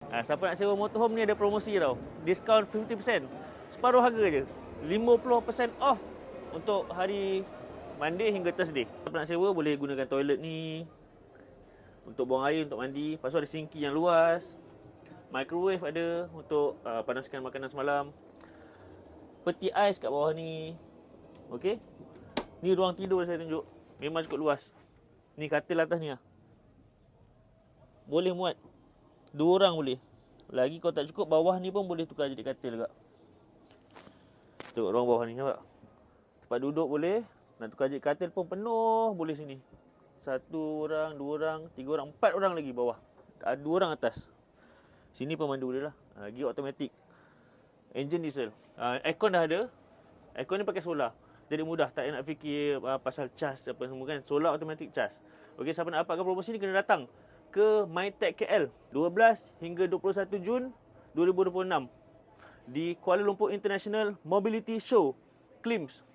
Siapa nak sewa motorhome ni ada promosi tau. Diskaun 50%. Separuh harga je. 50% off untuk hari Monday hingga Thursday. Siapa nak sewa boleh gunakan toilet ni untuk buang air, untuk mandi. Lepas tu ada sinki yang luas. Microwave ada untuk panaskan makanan semalam. Peti ais kat bawah ni. Okey. Ni ruang tidur saya tunjuk. Memang cukup luas. Ni katil atas ni lah. Boleh muat 2 orang boleh. Lagi kalau tak cukup, bawah ni pun boleh tukar jadi katil juga. Tengok ruang bawah ni, nampak? Tempat duduk boleh. Nak tukar jadi katil pun penuh boleh sini. 1 orang, 2 orang, 3 orang, 4 orang lagi bawah. 2 orang atas. Sini pemandu dia lah. Gear automatic. Engine diesel. Aircon dah ada. Aircon ni pakai solar. Jadi mudah. Tak nak fikir pasal cas apa semua kan. Solar automatic cas. Okey, siapa nak dapatkan promosi ni kena datang ke MyTech KL 12 hingga 21 Jun 2026 di Kuala Lumpur International Mobility Show, KLIMS.